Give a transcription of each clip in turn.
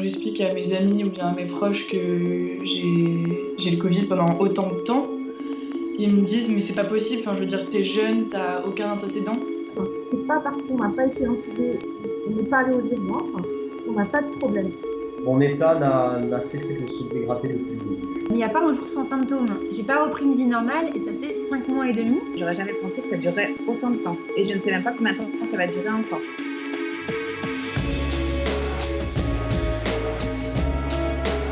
j'explique à mes amis ou bien à mes proches que j'ai le Covid pendant autant de temps, ils me disent mais c'est pas possible, enfin, je veux dire t'es jeune, t'as aucun antécédent. C'est pas parce qu'on n'a pas été intubé, on n'est pas allé aux urgences, on n'a pas de problème. Mon état n'a cessé de se dégrader depuis le début. Il n'y a pas un jour sans symptômes. J'ai pas repris une vie normale et ça fait 5 mois et demi. J'aurais jamais pensé que ça durerait autant de temps. Et je ne sais même pas combien de temps ça va durer encore.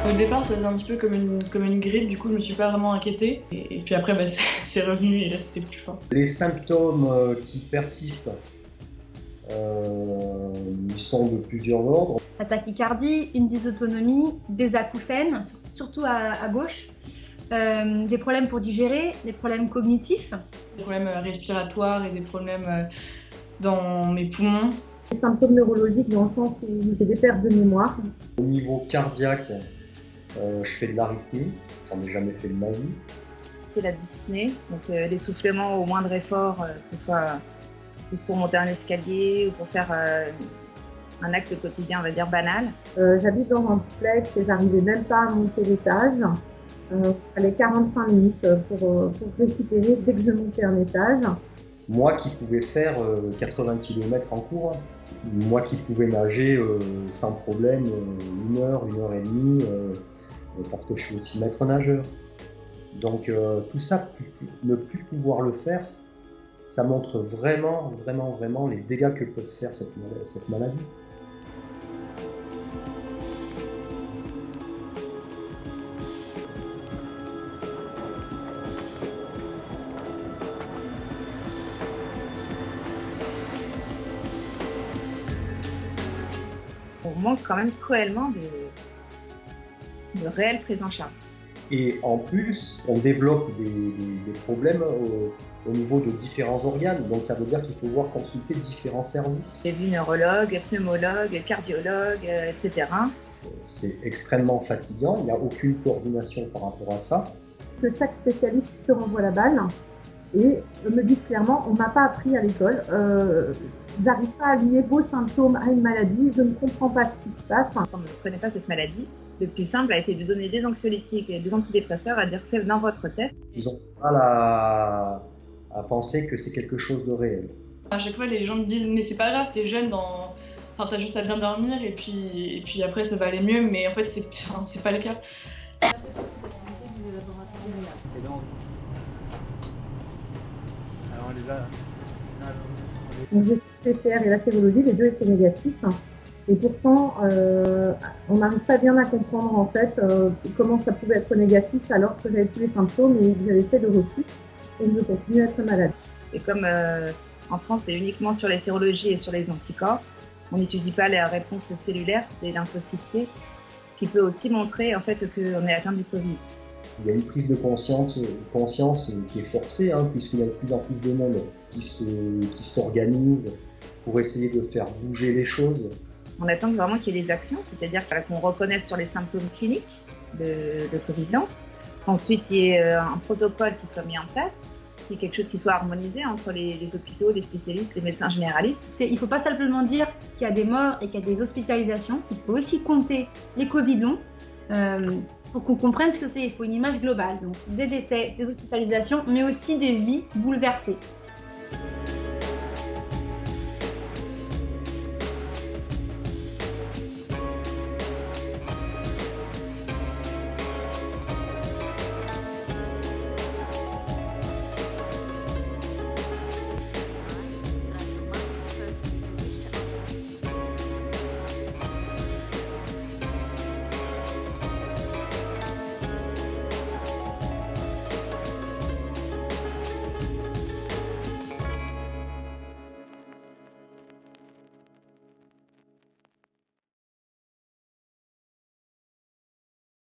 Au départ, ça faisait un petit peu comme une grippe, du coup, je me suis pas vraiment inquiétée. Et puis après, c'est revenu et là, c'était plus fort. Les symptômes qui persistent, ils sont de plusieurs ordres. La tachycardie, une dysautonomie, des acouphènes, surtout à gauche, des problèmes pour digérer, des problèmes cognitifs. Des problèmes respiratoires et des problèmes dans mes poumons. Des symptômes neurologiques dans le sens où j'ai des pertes de mémoire. Au niveau cardiaque, je fais de l'arythmie, j'en ai jamais fait de ma vie. C'est la dyspnée, donc l'essoufflement au moindre effort, que ce soit juste pour monter un escalier ou pour faire un acte quotidien, on va dire banal. J'habite dans un duplex et j'arrivais même pas à monter l'étage. Il fallait 45 minutes pour récupérer dès que je montais un étage. Moi qui pouvais faire 80 km en cours, moi qui pouvais nager sans problème 1 heure, 1 heure et demie, parce que je suis aussi maître nageur. Donc tout ça, ne plus pouvoir le faire, ça montre vraiment les dégâts que peut faire cette maladie. On manque quand même cruellement de réelle prise en charge. Et en plus, on développe des problèmes au niveau de différents organes. Donc ça veut dire qu'il faut voir consulter différents services. J'ai vu neurologue, pneumologue, cardiologue, etc. C'est extrêmement fatigant, il n'y a aucune coordination par rapport à ça. Que chaque spécialiste se renvoie la balle et me dit clairement, on m'a pas appris à l'école, j'arrive pas à lier vos symptômes à une maladie, je ne comprends pas ce qui se passe. Quand on ne connaît pas cette maladie, le plus simple a été de donner des anxiolytiques et des antidépresseurs, à dire que c'est dans votre tête. Ils ont du mal à penser que c'est quelque chose de réel. À chaque fois, les gens me disent mais c'est pas grave, t'es jeune, enfin, t'as juste à bien dormir et puis après ça va aller mieux, mais en fait c'est pas le cas. Donc j'ai fait le PCR et la sérologie, les deux étaient négatifs. Et pourtant, on n'arrive pas bien à comprendre en fait comment ça pouvait être négatif alors que j'avais tous les symptômes et que j'avais fait de reflux et que je continue à être malade. Et comme en France, c'est uniquement sur les sérologies et sur les anticorps, on n'étudie pas la réponse cellulaire des lymphocytes T, qui peut aussi montrer en fait qu'on est atteint du Covid. Il y a une prise de conscience qui est forcée, puisqu'il y a de plus en plus de monde qui s'organise pour essayer de faire bouger les choses. On attend vraiment qu'il y ait des actions, c'est-à-dire qu'on reconnaisse sur les symptômes cliniques de Covid-19. Ensuite, il y ait un protocole qui soit mis en place, qu'il y ait quelque chose qui soit harmonisé entre les hôpitaux, les spécialistes, les médecins généralistes. Il ne faut pas simplement dire qu'il y a des morts et qu'il y a des hospitalisations. Il faut aussi compter les Covid longs pour qu'on comprenne ce que c'est. Il faut une image globale. Donc des décès, des hospitalisations, mais aussi des vies bouleversées.